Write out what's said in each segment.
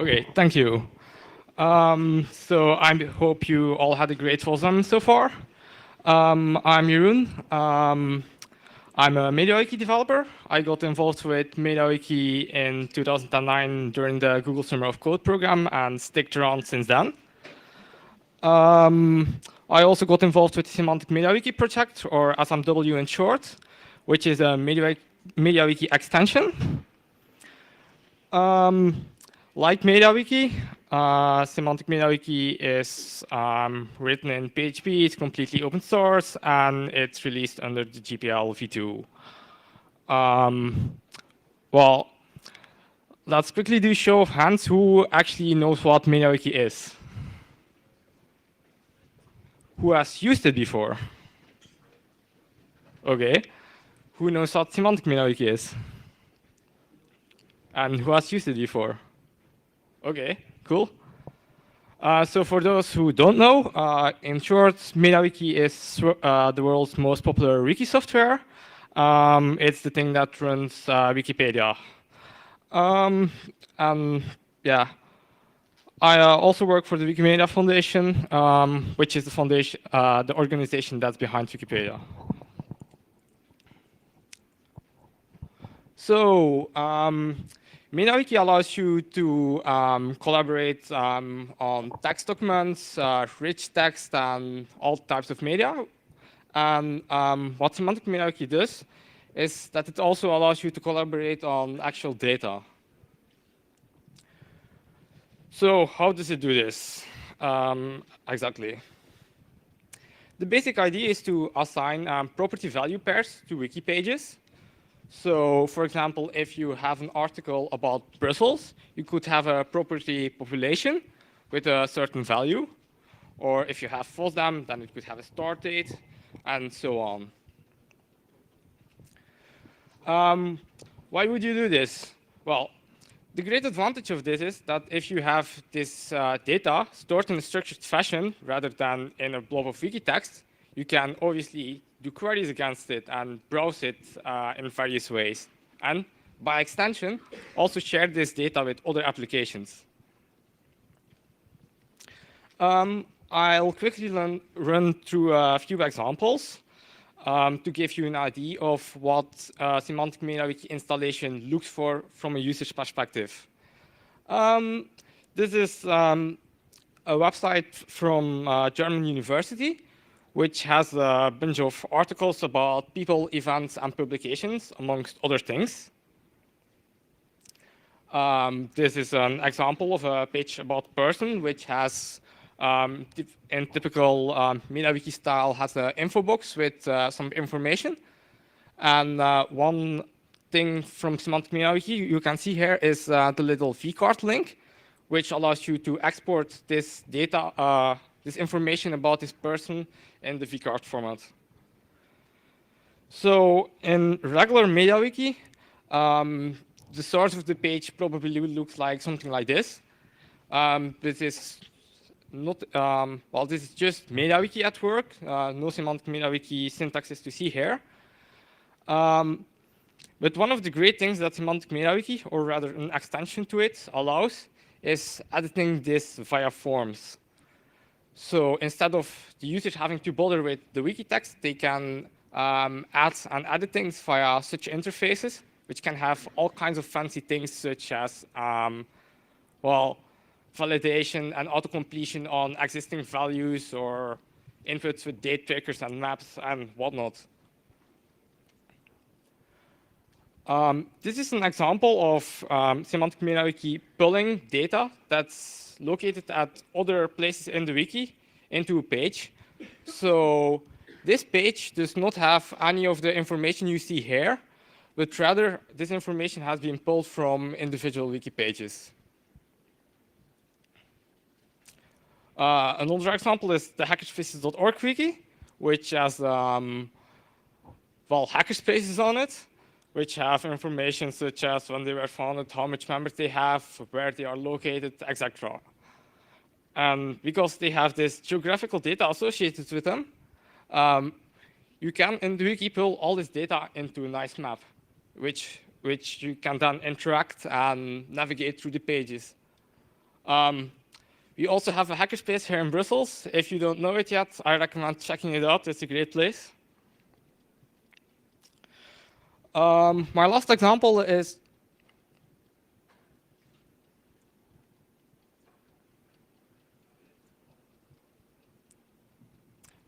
Okay, thank you. So I hope you all had a great FOSDEM so far. I'm Jeroen. I'm a mediawiki developer. I got involved with mediawiki in 2009 during the Google Summer of Code program and sticked around since then. I also got involved with the semantic mediawiki project, or SMW in short, which is a mediawiki extension. Like MediaWiki, semantic MediaWiki is written in PHP, it's completely open source, and it's released under the GPL v2. Well, let's quickly do a show of hands who actually knows what MediaWiki is. Who has used it before? Okay. Who knows what semantic MediaWiki is? And who has used it before? Okay, cool. So for those who don't know, in short, MediaWiki is the world's most popular wiki software. It's the thing that runs Wikipedia. And yeah, I also work for the Wikimedia Foundation, which is the foundation, the organization that's behind Wikipedia. So MediaWiki allows you to collaborate on text documents, rich text, and all types of media. And what semantic MediaWiki does is that it also allows you to collaborate on actual data. So how does it do this exactly? The basic idea is to assign property value pairs to wiki pages. So, for example, if you have an article about Brussels, you could have a property population with a certain value. Or if you have FOSDEM, then it could have a start date, and so on. Why would you do this? Well, the great advantage of this is that if you have this data stored in a structured fashion rather than in a blob of wiki text, you can obviously do queries against it and browse it in various ways. And by extension, also share this data with other applications. I'll quickly run through a few examples to give you an idea of what semantic MediaWiki installation looks for from a user's perspective. This is a website from a German university, which has a bunch of articles about people, events, and publications, amongst other things. This is an example of a page about person, which has, in typical MediaWiki style, has an info box with some information. And one thing from semantic MediaWiki you can see here is the little vcard link, which allows you to export this data, this information about this person in the vcard format. So in regular MediaWiki, the source of the page probably looks like something like this. This is not, well, this is just MediaWiki at work. No semantic MediaWiki syntax is to see here. But one of the great things that semantic MediaWiki, or rather an extension to it, allows is editing this via forms. So instead of the users having to bother with the wiki text, they can add and edit things via such interfaces, which can have all kinds of fancy things such as, well, validation and auto-completion on existing values or inputs with date pickers and maps and whatnot. This is an example of semantic MediaWiki pulling data that's located at other places in the wiki into a page. So this page does not have any of the information you see here, but rather this information has been pulled from individual wiki pages. Another example is the hackerspaces.org wiki, which has well, hackerspaces on it, which have information such as when they were founded, how much members they have, where they are located, etc. And because they have this geographical data associated with them, you can in the wiki pull all this data into a nice map, which you can then interact and navigate through the pages. We also have a hackerspace here in Brussels. If you don't know it yet, I recommend checking it out. It's a great place. My last example is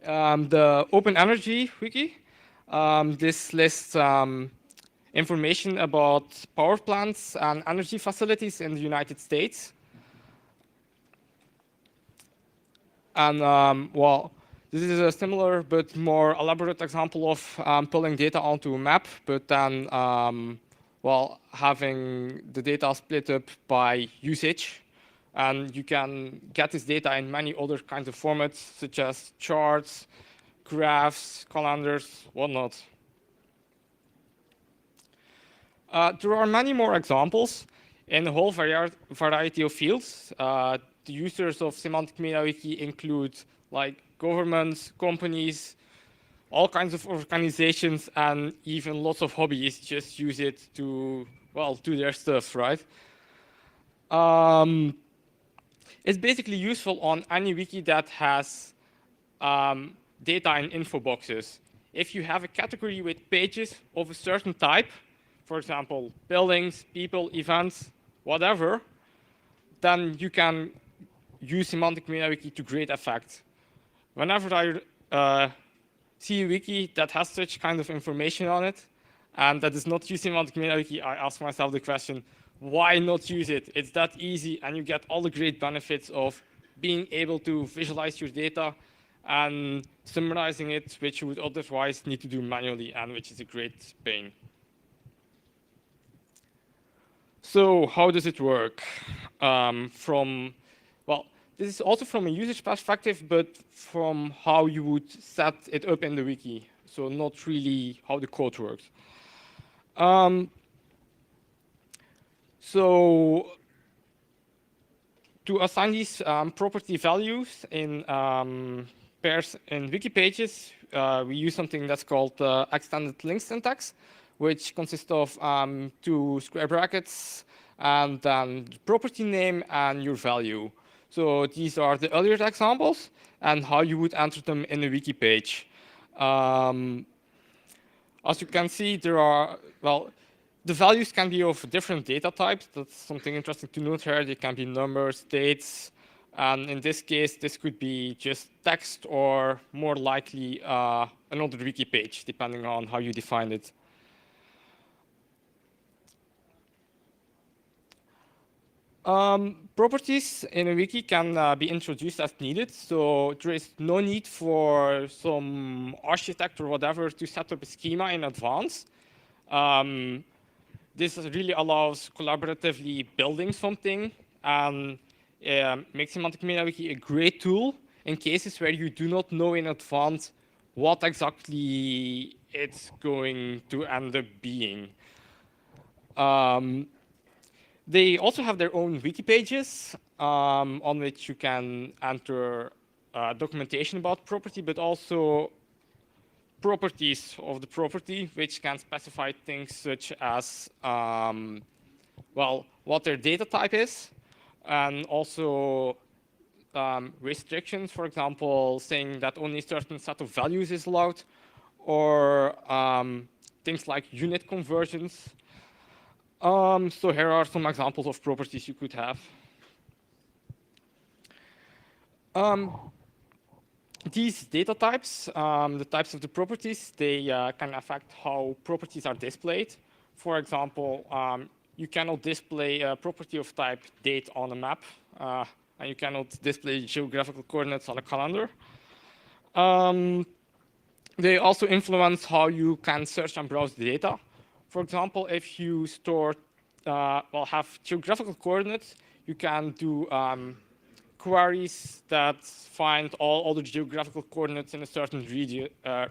the Open Energy Wiki. This lists information about power plants and energy facilities in the United States. And well, this is a similar but more elaborate example of pulling data onto a map, but then well, having the data split up by usage. And you can get this data in many other kinds of formats, such as charts, graphs, calendars, whatnot. There are many more examples in a whole variety of fields. The users of semantic mediawiki include like governments, companies, all kinds of organizations, and even lots of hobbyists just use it to, well, do their stuff, right? It's basically useful on any wiki that has data in info boxes. If you have a category with pages of a certain type, for example, buildings, people, events, whatever, then you can use semantic mediawiki to great effect. Whenever I see a wiki that has such kind of information on it, and that is not using semantic mediawiki, I ask myself the question, why not use it? It's that easy, and you get all the great benefits of being able to visualize your data and summarizing it, which you would otherwise need to do manually, and which is a great pain. So how does it work? Well, this is also from a usage perspective, but from how you would set it up in the wiki. So not really how the code works. So to assign these property values in pairs in wiki pages, we use something that's called extended link syntax, which consists of 2 square brackets and then the property name and your value. So these are the earlier examples and how you would enter them in a wiki page. As you can see, there are, well, the values can be of different data types. That's something interesting to note here. They can be numbers, dates, and in this case, this could be just text or more likely another wiki page, depending on how you define it. Properties in a wiki can be introduced as needed, so there is no need for some architect or whatever to set up a schema in advance. This really allows collaboratively building something and makes semantic mediawiki a great tool in cases where you do not know in advance what exactly it's going to end up being. They also have their own wiki pages on which you can enter documentation about property, but also properties of the property, which can specify things such as, well, what their data type is, and also restrictions, for example, saying that only a certain set of values is allowed, or things like unit conversions. So here are some examples of properties you could have. These data types, the types of the properties, they can affect how properties are displayed. For example, you cannot display a property of type date on a map, and you cannot display geographical coordinates on a calendar. They also influence how you can search and browse the data. For example, if you store, well, have geographical coordinates, you can do queries that find all other geographical coordinates in a certain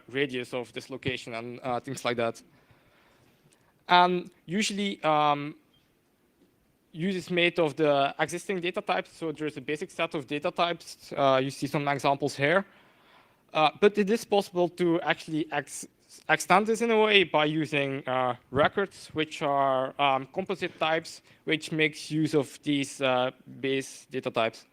radius of this location and things like that. And usually, use is made of the existing data types. So there's a basic set of data types. You see some examples here. But it is possible to actually extend this in a way by using records, which are composite types, which makes use of these base data types.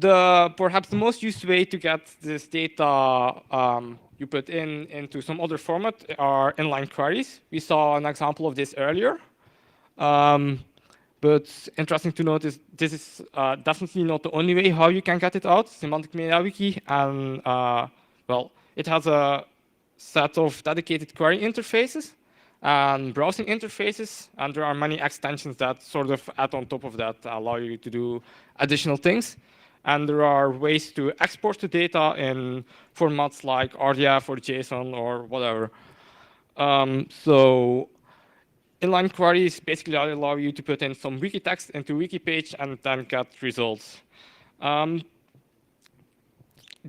Perhaps the most used way to get this data you put into some other format are inline queries. We saw an example of this earlier. But interesting to note is this is definitely not the only way how you can get it out. Semantic mediawiki, and well, it has a set of dedicated query interfaces and browsing interfaces, and there are many extensions that sort of add on top of that, allow you to do additional things. And there are ways to export the data in formats like RDF or JSON or whatever. So inline queries basically allow you to put in some wiki text into a wiki page and then get results.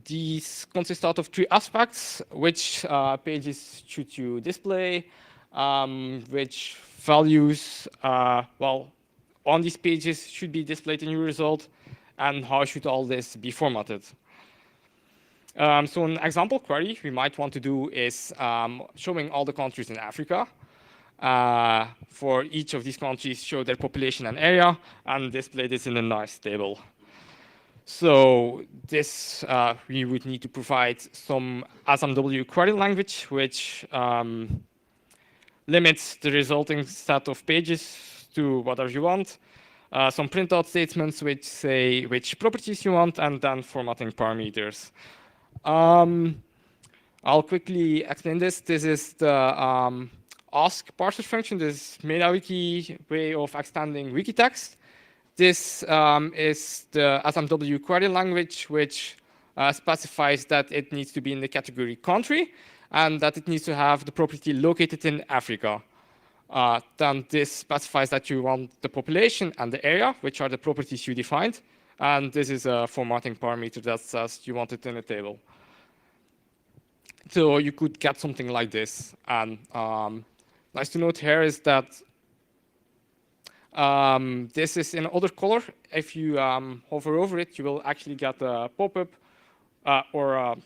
These consist out of three aspects: which pages should you display, which values, well, on these pages should be displayed in your result, and how should all this be formatted. So an example query we might want to do is showing all the countries in Africa. For each of these countries, show their population and area, and display this in a nice table. So this, we would need to provide some SMW query language, which limits the resulting set of pages to whatever you want. Some printout statements which say which properties you want, and then formatting parameters. I'll quickly explain this. This is the ask parser function, this mediawiki way of extending wiki text. This is the SMW query language, which specifies that it needs to be in the category country and that it needs to have the property located in Africa. Then this specifies that you want the population and the area, which are the properties you defined. And this is a formatting parameter that says you want it in a table. So you could get something like this. And nice to note here is that this is in other color. If you hover over it, you will actually get a pop-up or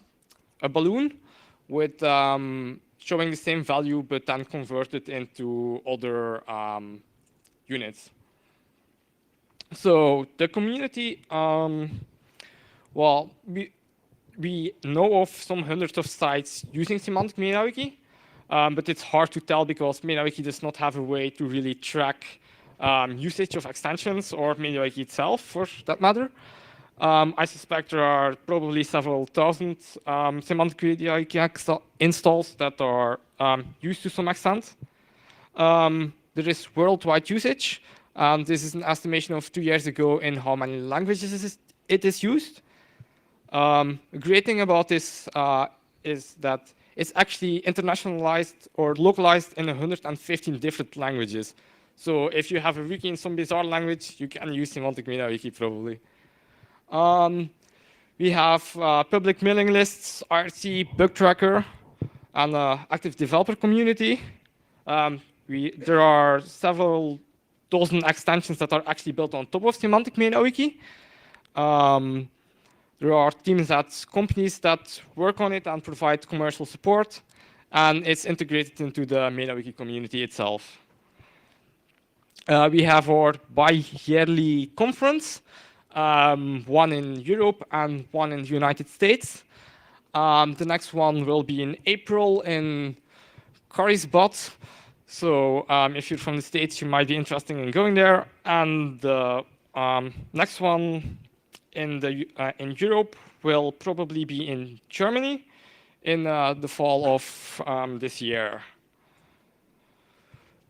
a balloon with showing the same value, but then converted into other units. So the community, well, we know of some hundreds of sites using semantic mediawiki, but it's hard to tell because mediawiki does not have a way to really track usage of extensions or mediawiki itself, for that matter. I suspect there are probably several thousand semantic mediawiki installs that are used to some extent. There is worldwide usage. This is an estimation of 2 years ago in how many languages it is used. A great thing about this is that it's actually internationalized or localized in 115 different languages. So if you have a wiki in some bizarre language, you can use semantic mediawiki probably. We have public mailing lists, IRC, bug tracker, and active developer community. There are several dozen extensions that are actually built on top of semantic mediawiki. There are teams at companies that work on it and provide commercial support, and it's integrated into the mediawiki community itself. We have our bi-yearly conference, one in Europe and one in the United States. The next one will be in April in Carlsbad. So if you're from the States, you might be interested in going there. And the next one in Europe will probably be in Germany in the fall of this year.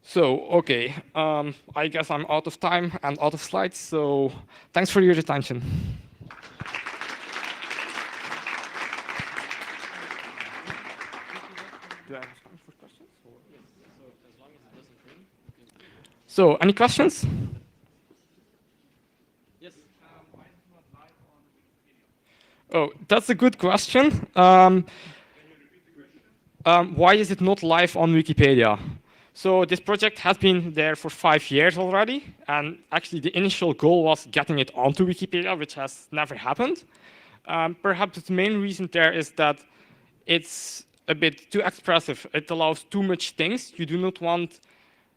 So, okay, I guess I'm out of time and out of slides, so thanks for your attention. Do I have time for questions? Yes, so as long as it doesn't rain. So, any questions? Yes. Why is it not live on Wikipedia? Oh, that's a good question. Can you repeat the question? Why is it not live on Wikipedia? So this project has been there for 5 years already, and actually the initial goal was getting it onto Wikipedia, which has never happened. Perhaps the main reason there is that it's a bit too expressive. It allows too much things. You do not want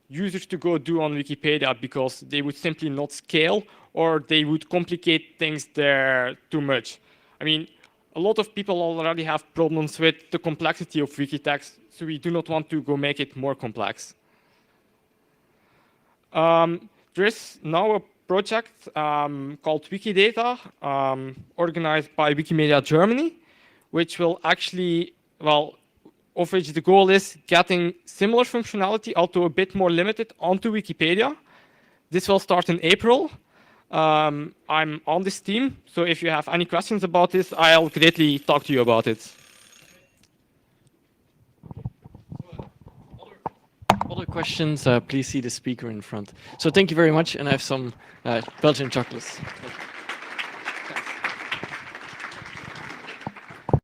users to go do on Wikipedia because they would simply not scale or they would complicate things there too much. I mean, a lot of people already have problems with the complexity of wiki text, so we do not want to go make it more complex. There is now a project called Wikidata, organized by Wikimedia Germany, which will actually, well, of which the goal is getting similar functionality, although a bit more limited, onto Wikipedia. This will start in April. I'm on this team, so if you have any questions about this, I'll greatly talk to you about it. Other questions, please see the speaker in front. So thank you very much, and I have some Belgian chocolates.